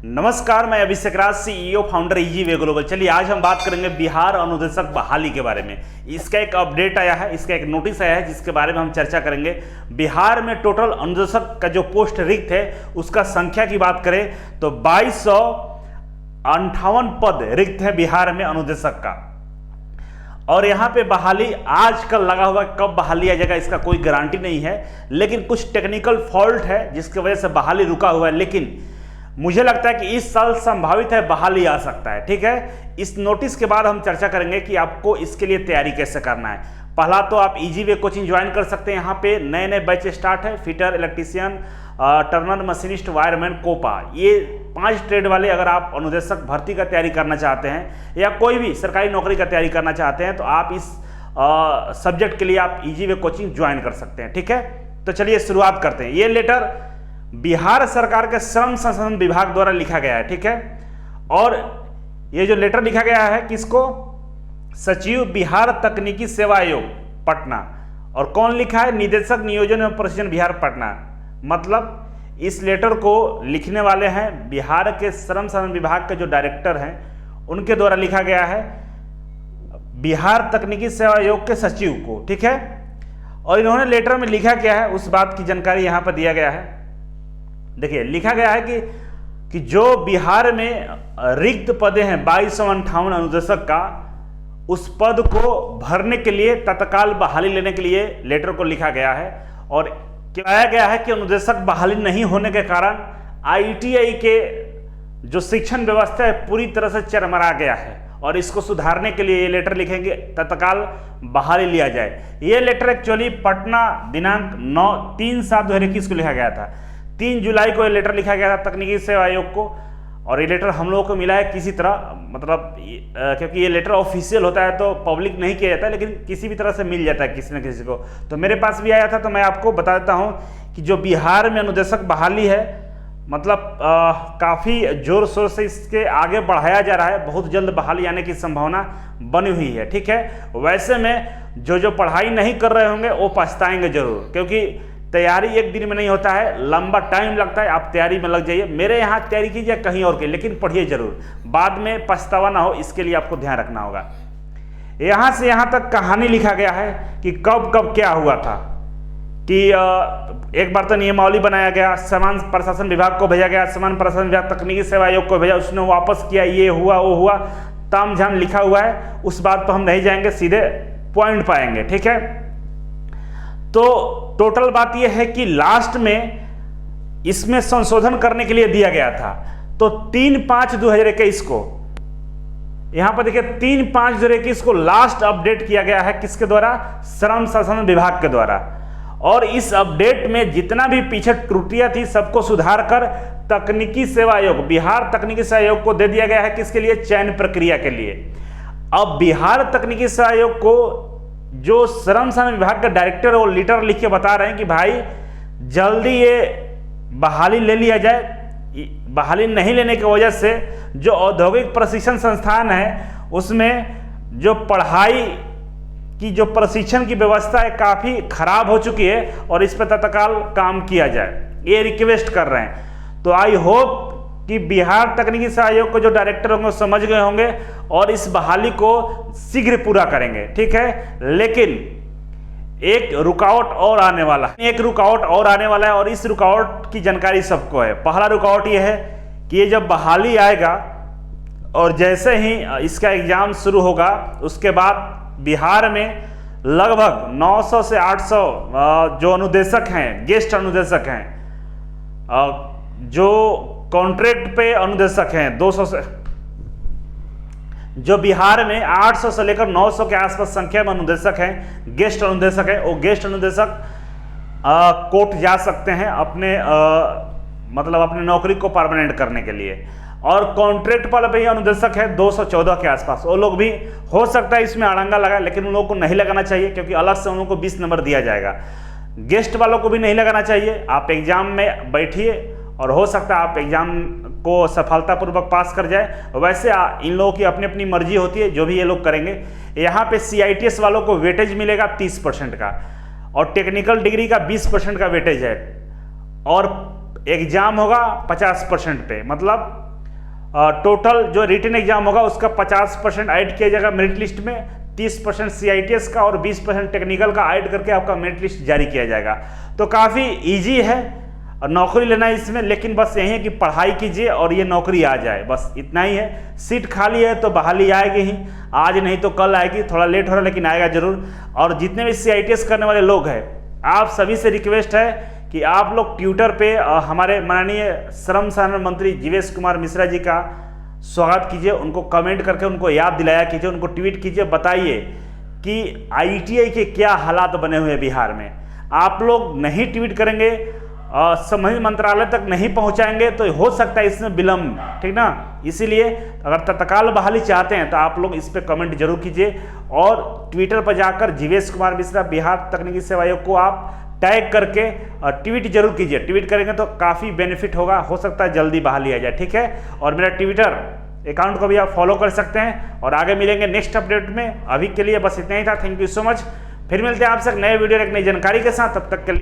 नमस्कार, मैं Abhishek Raj, CEO founder Easy Way Global. चलिए आज हम बात करेंगे बिहार अनुदेशक बहाली के बारे में। इसका एक अपडेट आया है, इसका एक नोटिस आया है जिसके बारे में हम चर्चा करेंगे। बिहार में टोटल अनुदेशक का जो पोस्ट रिक्त है उसका संख्या की बात करें तो 2258 पद रिक्त है बिहार में अनुदेशक का। और यहाँ पे बहाली आजकल लगा हुआ, कब बहाली आ जाएगा इसका कोई गारंटी नहीं है, लेकिन कुछ टेक्निकल फॉल्ट है जिसकी वजह से बहाली रुका हुआ है। लेकिन मुझे लगता है कि इस साल संभावित है बहाली आ सकता है। ठीक है, इस नोटिस के बाद हम चर्चा करेंगे कि आपको इसके लिए तैयारी कैसे करना है। पहला तो आप इजी वे कोचिंग ज्वाइन कर सकते हैं। यहाँ पे नए नए बैच स्टार्ट है, fitter, electrician, turner, machinist, wireman, COPA, ये 5 ट्रेड वाले अगर आप अनुदेशक भर्ती का तैयारी करना चाहते हैं या कोई भी सरकारी नौकरी का तैयारी करना चाहते हैं तो आप इस सब्जेक्ट के लिए आप इजी वे कोचिंग ज्वाइन कर सकते हैं। ठीक है, तो चलिए शुरुआत करते हैं। ये लेटर बिहार सरकार के श्रम संसाधन विभाग द्वारा लिखा गया है। ठीक है, और ये जो लेटर लिखा गया है किसको? सचिव बिहार तकनीकी सेवा आयोग पटना। और कौन लिखा है? निदेशक नियोजन एवं प्रशिक्षण बिहार पटना। मतलब इस लेटर को लिखने वाले हैं बिहार के श्रम संसाधन विभाग के जो डायरेक्टर हैं उनके द्वारा लिखा गया है बिहार तकनीकी सेवा आयोग के सचिव को। ठीक है, और इन्होंने लेटर में लिखा क्या है उस बात की जानकारी यहाँ पर दिया गया है। देखिए, लिखा गया है कि जो बिहार में रिक्त पदे हैं 2258 अनुदेशक का, उस पद को भरने के लिए तत्काल बहाली लेने के लिए लेटर को लिखा गया है। और कहया गया है कि अनुदेशक बहाली नहीं होने के कारण आईटीआई के जो शिक्षण व्यवस्था है पूरी तरह से चरमरा गया है और इसको सुधारने के लिए ये लेटर लिखेंगे, तत्काल बहाली लिया जाए। ये लेटर एक्चुअली पटना दिनांक 3/7/2021 को लिखा गया था। 3 जुलाई को ये लेटर लिखा गया था तकनीकी सेवा आयोग को। और ये लेटर हम लोगों को मिला है किसी तरह, मतलब क्योंकि ये लेटर ऑफिशियल होता है तो पब्लिक नहीं किया जाता है, लेकिन किसी भी तरह से मिल जाता है किसी न किसी को। तो मेरे पास भी आया था, तो मैं आपको बता देता हूँ कि जो बिहार में अनुदेशक बहाली है, मतलब काफ़ी जोर शोर से इसके आगे बढ़ाया जा रहा है। बहुत जल्द बहाली आने की संभावना बनी हुई है। ठीक है, वैसे में जो पढ़ाई नहीं कर रहे होंगे वो पछताएंगे जरूर, क्योंकि तैयारी एक दिन में नहीं होता है, लंबा टाइम लगता है। आप तैयारी में लग जाइए, मेरे यहाँ तैयारी कीजिए कहीं और के, लेकिन पढ़िए जरूर, बाद में पछतावा ना हो, इसके लिए आपको ध्यान रखना होगा। यहाँ से यहाँ तक कहानी लिखा गया है कि कब कब क्या हुआ था। कि एक बार तो नियमावली बनाया गया, समान प्रशासन विभाग को भेजा गया, समान प्रशासन विभाग तकनीकी सेवा आयोग को भेजा, उसने वापस किया, ये हुआ वो हुआ, तामझाम लिखा हुआ है। उस बात पर हम नहीं जाएंगे, सीधे पॉइंट पाएंगे। ठीक है, तो टोटल बात यह है कि लास्ट में इसमें संशोधन करने के लिए दिया गया था। तो 3/5/2021 को, यहां पर देखिए 3/5/2021 को लास्ट अपडेट किया गया है। किसके द्वारा? श्रम संसाधन विभाग के द्वारा। और इस अपडेट में जितना भी पीछे त्रुटियां थी सबको सुधार कर तकनीकी सेवा आयोग, बिहार तकनीकी सेवा आयोग को दे दिया गया है। किसके लिए? चयन प्रक्रिया के लिए। अब बिहार तकनीकी सेवा आयोग को जो श्रम संसाधन विभाग का डायरेक्टर वो लेटर लिख के बता रहे हैं कि भाई जल्दी ये बहाली ले लिया जाए। बहाली नहीं लेने की वजह से जो औद्योगिक प्रशिक्षण संस्थान है उसमें जो पढ़ाई की जो प्रशिक्षण की व्यवस्था है काफ़ी खराब हो चुकी है और इस पर तत्काल काम किया जाए, ये रिक्वेस्ट कर रहे हैं। तो आई होप कि बिहार तकनीकी सेवा आयोग को जो डायरेक्टर होंगे समझ गए होंगे और इस बहाली को शीघ्र पूरा करेंगे। ठीक है, लेकिन एक रुकावट और आने वाला है, और इस रुकावट की जानकारी सबको है। पहला रुकावट यह है कि ये जब बहाली आएगा और जैसे ही इसका एग्जाम शुरू होगा उसके बाद बिहार में लगभग 900 से 800 जो अनुदेशक हैं, गेस्ट अनुदेशक हैं, जो कॉन्ट्रैक्ट पे अनुदेशक हैं 200 से, जो बिहार में 800 से लेकर 900 के आसपास संख्या में अनुदेशक हैं, गेस्ट अनुदेशक हैं, वो गेस्ट अनुदेशक कोर्ट जा सकते हैं अपने मतलब अपने नौकरी को परमानेंट करने के लिए। और कॉन्ट्रैक्ट पर भी अनुदेशक है 214 के आसपास, वो लोग भी हो सकता है इसमें अड़ंगा लगाए, लेकिन उन लोगों को नहीं लगाना चाहिए क्योंकि अलग से उन लोगों को 20 नंबर दिया जाएगा। गेस्ट वालों को भी नहीं लगाना चाहिए। आप एग्जाम में बैठिए और हो सकता है आप एग्जाम को सफलतापूर्वक पास कर जाए। वैसे इन लोगों की अपनी अपनी मर्जी होती है, जो भी ये लोग करेंगे। यहाँ पे CITS वालों को वेटेज मिलेगा 30% का और टेक्निकल डिग्री का 20% का वेटेज है। और एग्जाम होगा 50% पे, मतलब टोटल जो रिटन एग्जाम होगा उसका 50% ऐड किया जाएगा मेरिट लिस्ट में, 30% CITS का और 20% टेक्निकल का ऐड करके आपका मेरिट लिस्ट जारी किया जाएगा। तो काफ़ी ईजी है और नौकरी लेना है इसमें, लेकिन बस यही है कि पढ़ाई कीजिए और ये नौकरी आ जाए, बस इतना ही है। सीट खाली है तो बहाली आएगी ही, आज नहीं तो कल आएगी, थोड़ा लेट हो रहा है लेकिन आएगा जरूर। और जितने भी CITS करने वाले लोग हैं, आप सभी से रिक्वेस्ट है कि आप लोग ट्विटर पे हमारे माननीय श्रम साधारण मंत्री जीवेश कुमार मिश्रा जी का स्वागत कीजिए, उनको कमेंट करके उनको याद दिलाया कीजिए, उनको ट्वीट कीजिए, बताइए कि ITI के क्या हालात बने हुए हैं बिहार में। आप लोग नहीं ट्वीट करेंगे, संबंधित मंत्रालय तक नहीं पहुंचाएंगे तो हो सकता है इसमें विलंब, ठीक ना। इसीलिए अगर तत्काल बहाली चाहते हैं तो आप लोग इस पे कमेंट जरूर कीजिए और ट्विटर पर जाकर जीवेश कुमार मिश्रा बिहार तकनीकी सेवा आयोग को आप टैग करके ट्वीट जरूर कीजिए। ट्वीट करेंगे तो काफ़ी बेनिफिट होगा, हो सकता है जल्दी बहाली आ जाए, ठीक है। और मेरा ट्विटर अकाउंट को भी आप फॉलो कर सकते हैं और आगे मिलेंगे नेक्स्ट अपडेट में। अभी के लिए बस इतना ही था, थैंक यू सो मच। फिर मिलते हैं आपसे एक नए वीडियो एक नई जानकारी के साथ, तब तक के लिए